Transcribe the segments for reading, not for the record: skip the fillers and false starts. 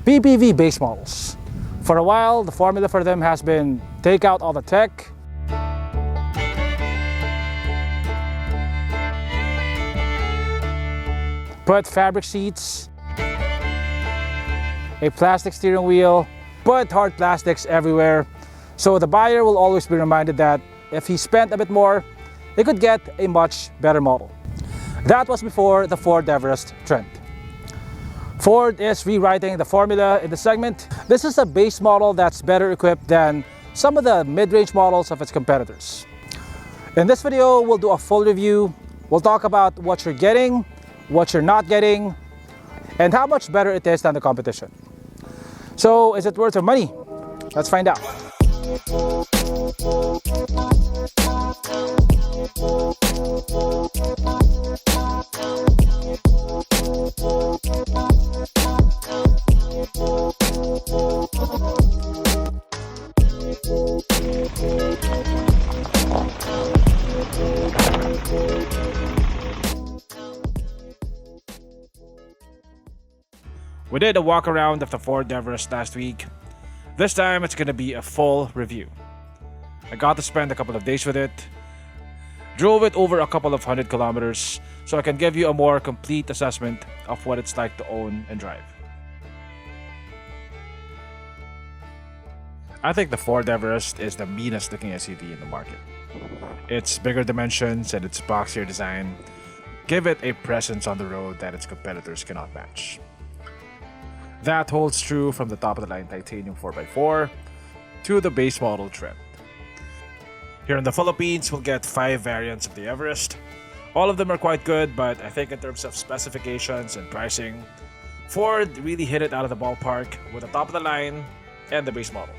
PPV base models. For a while, the formula for them has been take out all the tech, put fabric seats, a plastic steering wheel, put hard plastics everywhere. So the buyer will always be reminded that if he spent a bit more, he could get a much better model. That was before the Ford Everest Trend. Ford is rewriting the formula in the segment. This is a base model that's better equipped than some of the mid-range models of its competitors. In this video, we'll do a full review. We'll talk about what you're getting, what you're not getting, and how much better it is than the competition. So, is it worth your money? Let's find out. We did a walk around of the Ford Everest last week. This time it's gonna be a full review. I got to spend a couple of days with it, drove it over a couple of 100 kilometers, so I can give you a more complete assessment of what it's like to own and drive. I think the Ford Everest is the meanest looking SUV in the market. Its bigger dimensions and its boxier design give it a presence on the road that its competitors cannot match. That holds true from the top-of-the-line titanium 4x4 to the base model Trend. Here in the Philippines, we'll get 5 variants of the Everest. All of them are quite good, but I think in terms of specifications and pricing, Ford really hit it out of the ballpark with the top-of-the-line and the base model.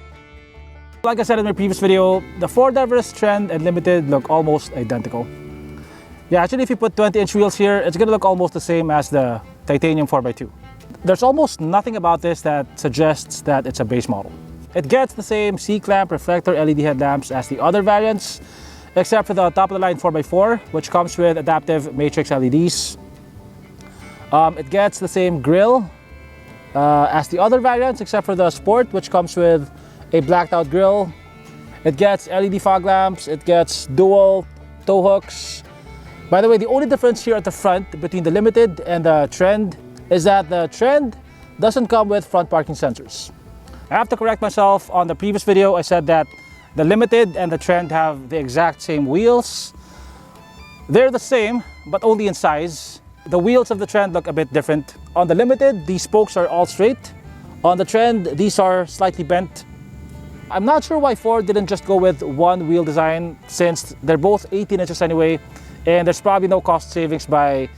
Like I said in my previous video, the Ford Everest Trend and Limited look almost identical. Yeah, actually if you put 20-inch wheels here, it's gonna look almost the same as the titanium 4x2. There's almost nothing about this that suggests that it's a base model. It gets the same C-clamp reflector LED headlamps as the other variants, except for the top-of-the-line 4x4, which comes with adaptive matrix LEDs. It gets the same grille as the other variants, except for the Sport, which comes with a blacked-out grille. It gets LED fog lamps. It gets dual tow hooks. By the way, the only difference here at the front between the Limited and the Trend is that the Trend doesn't come with front parking sensors. I have to correct myself. On the previous video, I said that the Limited and the Trend have the exact same wheels. They're the same, but only in size. The wheels of the Trend look a bit different. On the Limited, these spokes are all straight. On the Trend, these are slightly bent. I'm not sure why Ford didn't just go with one wheel design, since they're both 18 inches anyway, and there's probably no cost savings by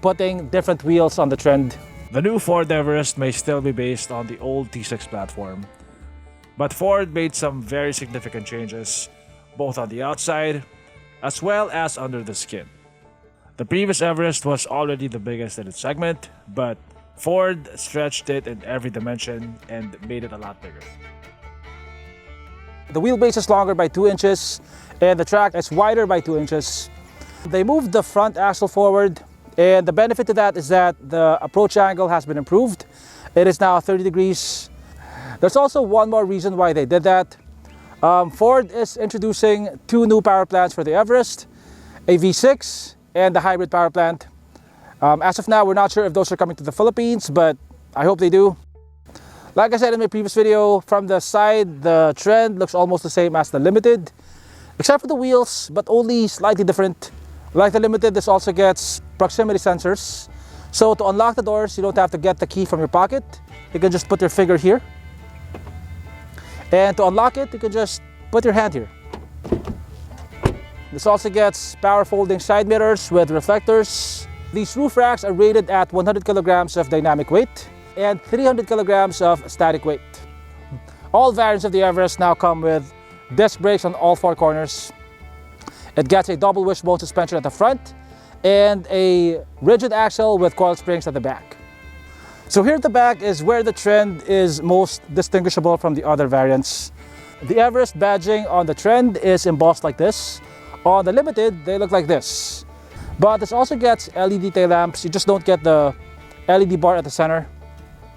putting different wheels on the Trend. The new Ford Everest may still be based on the old T6 platform, but Ford made some very significant changes, both on the outside as well as under the skin. The previous Everest was already the biggest in its segment, but Ford stretched it in every dimension and made it a lot bigger. The wheelbase is longer by 2 inches and the track is wider by 2 inches. They moved the front axle forward, and the benefit to that is that the approach angle has been improved. It is now 30 degrees. There's also one more reason why they did that. Ford is introducing 2 new power plants for the Everest, a V6 and the hybrid power plant. As of now, we're not sure if those are coming to the Philippines, but I hope they do. Like I said in my previous video, from the side, the Trend looks almost the same as the Limited, except for the wheels, but only slightly different. Like the Limited, this also gets proximity sensors. So to unlock the doors, you don't have to get the key from your pocket. You can just put your finger here. And to unlock it, you can just put your hand here. This also gets power folding side mirrors with reflectors. These roof racks are rated at 100 kilograms of dynamic weight and 300 kilograms of static weight. All variants of the Everest now come with disc brakes on all 4 corners. It gets a double wishbone suspension at the front and a rigid axle with coil springs at the back. So here at the back is where the Trend is most distinguishable from the other variants. The Everest badging on the Trend is embossed like this. On the Limited, they look like this. But this also gets LED tail lamps. You just don't get the LED bar at the center.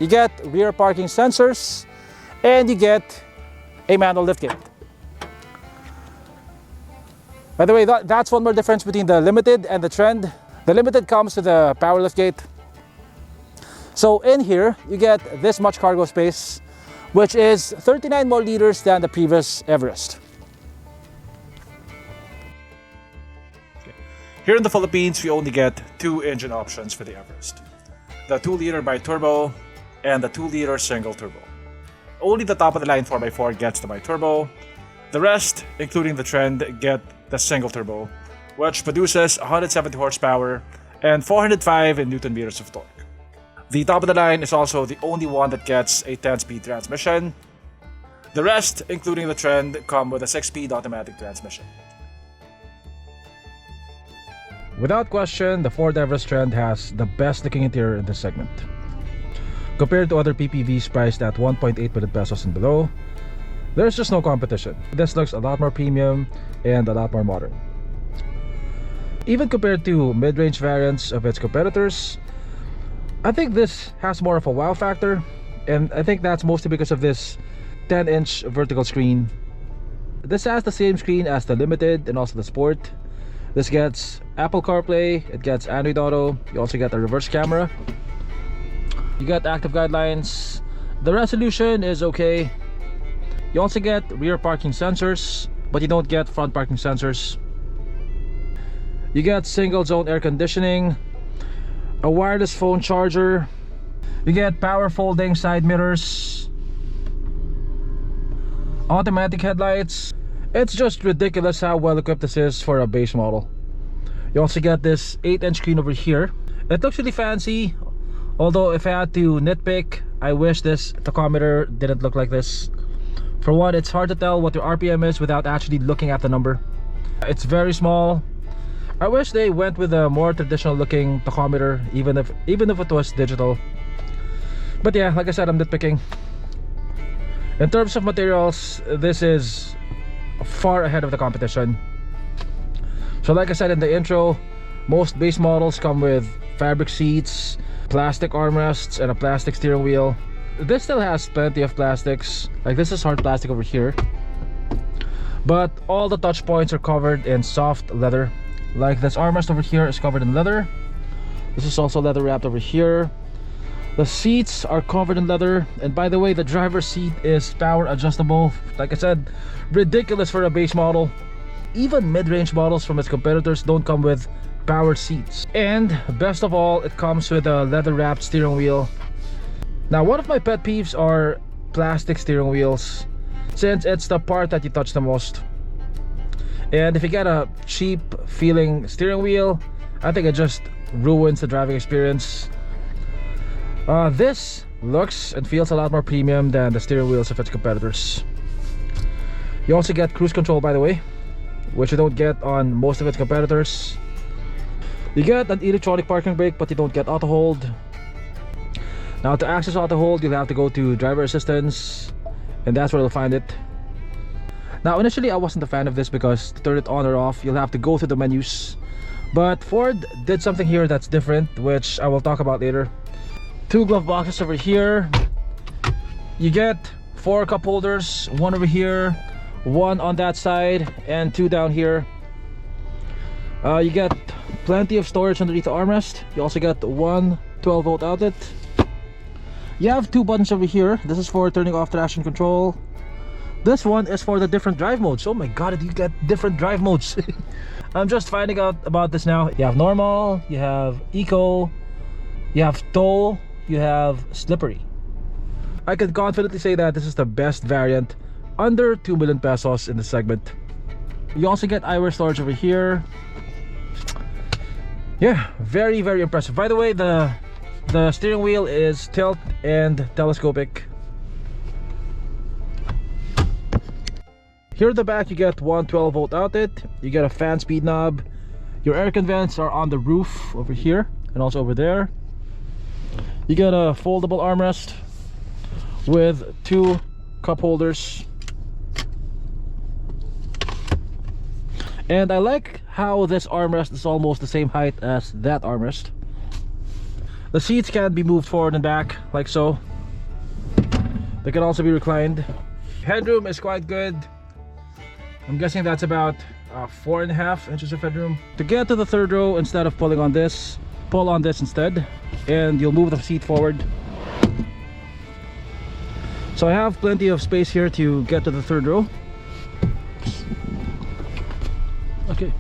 you get rear parking sensors, and you get a manual liftgate. By the way, that's one more difference between the Limited and the Trend. The Limited comes with a power liftgate. So in here, you get this much cargo space, which is 39 more liters than the previous Everest. Here in the Philippines, we only get 2 engine options for the Everest. The 2-liter bi-turbo and the 2-liter single turbo. Only the top of the line 4x4 gets the bi-turbo. The rest, including the Trend, get the single turbo, which produces 170 horsepower and 405 Newton meters of torque. The top of the line is also the only one that gets a 10-speed transmission. The rest, including the Trend, come with a 6-speed automatic transmission. Without question, the Ford Everest Trend has the best looking interior in this segment. Compared to other PPVs priced at 1.8 million pesos and below, there's just no competition. This looks a lot more premium and a lot more modern. Even compared to mid-range variants of its competitors, I think this has more of a wow factor, and I think that's mostly because of this 10-inch vertical screen. This has the same screen as the Limited and also the Sport. This gets Apple CarPlay, it gets Android Auto, you also get a reverse camera. You get active guidelines. The resolution is okay. You also get rear parking sensors, but you don't get front parking sensors. You get single zone air conditioning, a wireless phone charger. You get power folding side mirrors, automatic headlights. It's just ridiculous how well equipped this is for a base model. You also get this 8-inch screen over here. It looks really fancy, although if I had to nitpick, I wish this tachometer didn't look like this. For one, it's hard to tell what your RPM is without actually looking at the number. It's very small. I wish they went with a more traditional looking tachometer, even if it was digital. But yeah, like I said, I'm nitpicking. In terms of materials, this is far ahead of the competition. So like I said in the intro, most base models come with fabric seats, plastic armrests, and a plastic steering wheel. This still has plenty of plastics, like this is hard plastic over here, but all the touch points are covered in soft leather. Like this armrest over here is covered in leather. This is also leather wrapped over here. The seats are covered in leather, and by the way, the driver's seat is power adjustable. Like I said, ridiculous for a base model. Even mid-range models from its competitors don't come with powered seats. And best of all, it comes with a leather wrapped steering wheel. Now, one of my pet peeves are plastic steering wheels, since it's the part that you touch the most. And if you get a cheap feeling steering wheel, I think it just ruins the driving experience. This looks and feels a lot more premium than the steering wheels of its competitors. You also get cruise control, by the way, which you don't get on most of its competitors. You get an electronic parking brake, but you don't get auto hold. Now, to access auto hold, you'll have to go to driver assistance, and that's where you'll find it. Now, initially I wasn't a fan of this because to turn it on or off, you'll have to go through the menus. But Ford did something here that's different, which I will talk about later. 2 glove boxes over here. You get 4 cup holders, 1 over here, 1 on that side, and 2 down here. You get plenty of storage underneath the armrest. You also get 1 12-volt outlet. You have 2 buttons over here. This is for turning off traction control. This one is for the different drive modes. Oh my god, you get different drive modes. I'm just finding out about this now. You have normal, you have eco, you have tow, you have slippery. I can confidently say that this is the best variant under 2 million pesos in this segment. You also get eyewear storage over here. Yeah, very, very impressive. By the way, the steering wheel is tilt and telescopic. Here at the back, you get 1 12-volt outlet. You get a fan speed knob. Your air con vents are on the roof over here and also over there. You get a foldable armrest with 2 cup holders. And I like how this armrest is almost the same height as that armrest. The seats can be moved forward and back like so. They can also be reclined. Headroom is quite good. I'm guessing that's about 4.5 inches of headroom. To get to the third row, instead of pulling on this, pull on this instead, and you'll move the seat forward. So I have plenty of space here to get to the third row. Okay.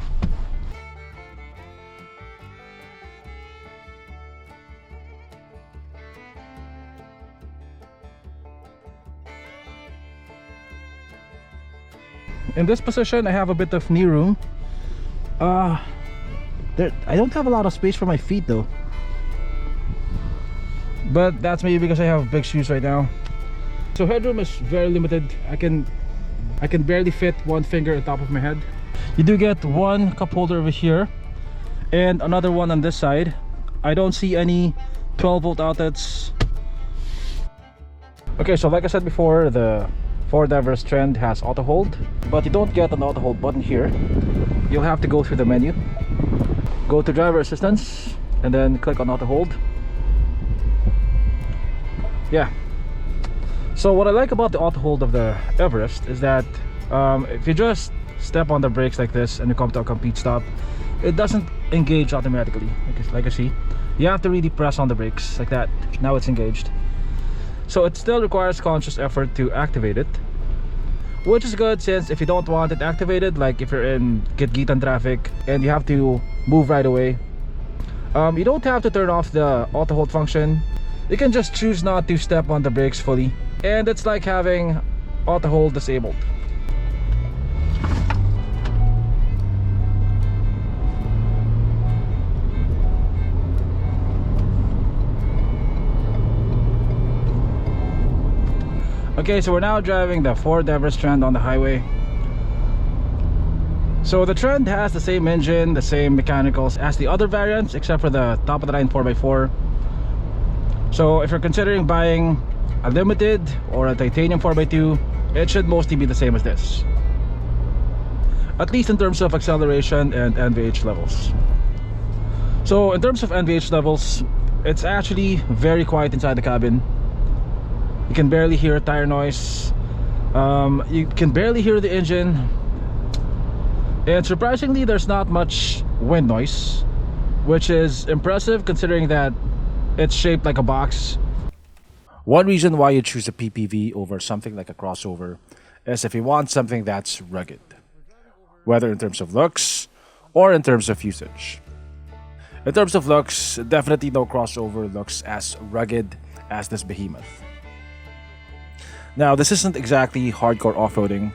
In this position, I have a bit of knee room. I don't have a lot of space for my feet though. But that's maybe because I have big shoes right now. So headroom is very limited. I can barely fit one finger on top of my head. You do get one cup holder over here and another one on this side. I don't see any 12-volt outlets. Okay, so like I said before, the Ford Everest Trend has auto hold, but you don't get an auto hold button here. You'll have to go through the menu, go to driver assistance, and then click on auto hold. Yeah. So what I like about the auto hold of the Everest is that if you just step on the brakes like this and you come to a complete stop, it doesn't engage automatically. Like I see, you have to really press on the brakes like that. Now it's engaged. So it still requires conscious effort to activate it, which is good, since if you don't want it activated, like if you're in Gitgitan traffic and you have to move right away, you don't have to turn off the auto hold function. You can just choose not to step on the brakes fully, and it's like having auto hold disabled. Okay, so we're now driving the Ford Everest Trend on the highway. So the Trend has the same engine, the same mechanicals as the other variants, except for the top of the line 4x4. So if you're considering buying a limited or a titanium 4x2, it should mostly be the same as this, at least in terms of acceleration and NVH levels. So in terms of NVH levels, it's actually very quiet inside the cabin. You can barely hear tire noise. You can barely hear the engine, and surprisingly there's not much wind noise, which is impressive considering that it's shaped like a box. One reason why you choose a PPV over something like a crossover is if you want something that's rugged, whether in terms of looks or in terms of usage. In terms of looks, definitely no crossover looks as rugged as this behemoth. Now, this isn't exactly hardcore off-roading,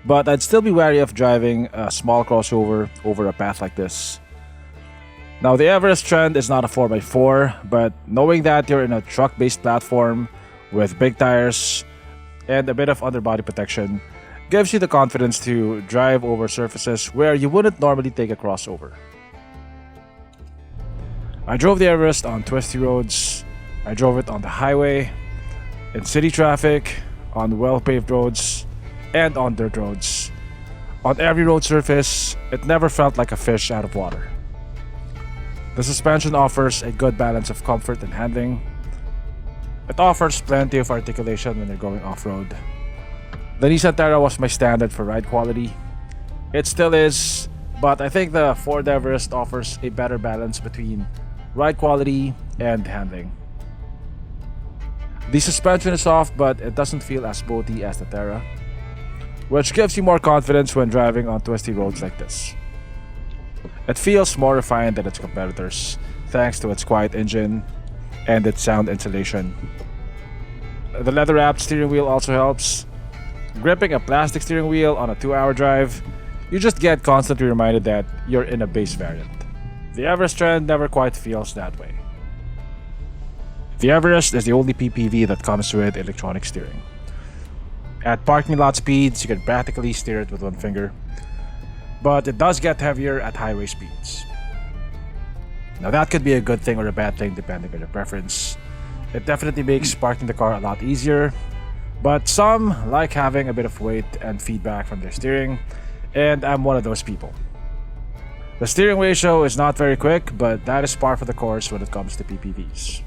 but I'd still be wary of driving a small crossover over a path like this. Now, the Everest Trend is not a 4x4, but knowing that you're in a truck-based platform with big tires and a bit of underbody protection gives you the confidence to drive over surfaces where you wouldn't normally take a crossover. I drove the Everest on twisty roads, I drove it on the highway, in city traffic, on well-paved roads, and on dirt roads. On every road surface, it never felt like a fish out of water. The suspension offers a good balance of comfort and handling. It offers plenty of articulation when you're going off-road. The Nissan Terra was my standard for ride quality. It still is, but I think the Ford Everest offers a better balance between ride quality and handling. The suspension is soft, but it doesn't feel as boaty as the Terra, which gives you more confidence when driving on twisty roads like this. It feels more refined than its competitors, thanks to its quiet engine and its sound insulation. The leather-wrapped steering wheel also helps. Gripping a plastic steering wheel on a 2-hour drive, you just get constantly reminded that you're in a base variant. The Everest Trend never quite feels that way. The Everest is the only PPV that comes with electronic steering. At parking lot speeds, you can practically steer it with one finger, but it does get heavier at highway speeds. Now that could be a good thing or a bad thing depending on your preference. It definitely makes parking the car a lot easier, but some like having a bit of weight and feedback from their steering, and I'm one of those people. The steering ratio is not very quick, but that is par for the course when it comes to PPVs.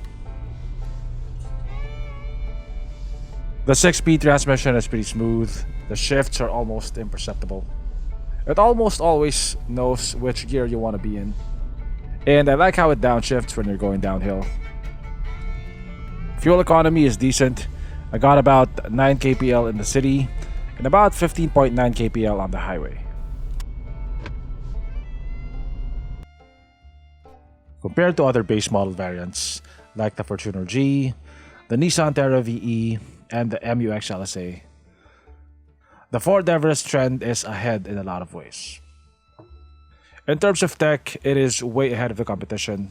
The 6-speed transmission is pretty smooth. The shifts are almost imperceptible. It almost always knows which gear you want to be in. And I like how it downshifts when you're going downhill. Fuel economy is decent. I got about 9 kpl in the city and about 15.9 kpl on the highway. Compared to other base model variants like the Fortuner G, the Nissan Terra VE, and the MUX LSA, the Ford Everest Trend is ahead in a lot of ways. In terms of tech, it is way ahead of the competition.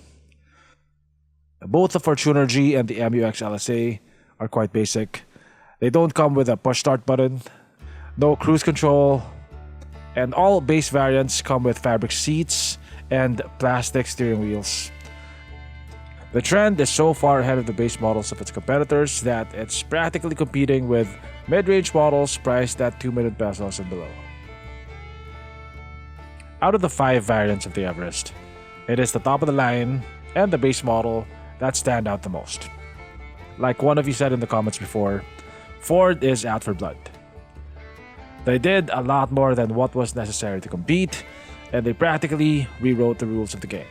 Both the Fortuner G and the MUX LSA are quite basic. They don't come with a push start button, no cruise control, and all base variants come with fabric seats and plastic steering wheels. The Trend is so far ahead of the base models of its competitors that it's practically competing with mid-range models priced at 2 million pesos and below. Out of the 5 variants of the Everest, it is the top of the line and the base model that stand out the most. Like one of you said in the comments before, Ford is out for blood. They did a lot more than what was necessary to compete, and they practically rewrote the rules of the game.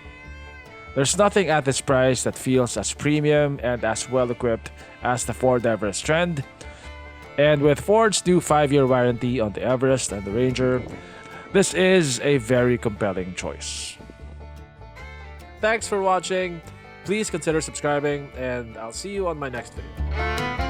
There's nothing at this price that feels as premium and as well equipped as the Ford Everest Trend. And with Ford's new 5-year warranty on the Everest and the Ranger, this is a very compelling choice. Thanks for watching. Please consider subscribing, and I'll see you on my next video.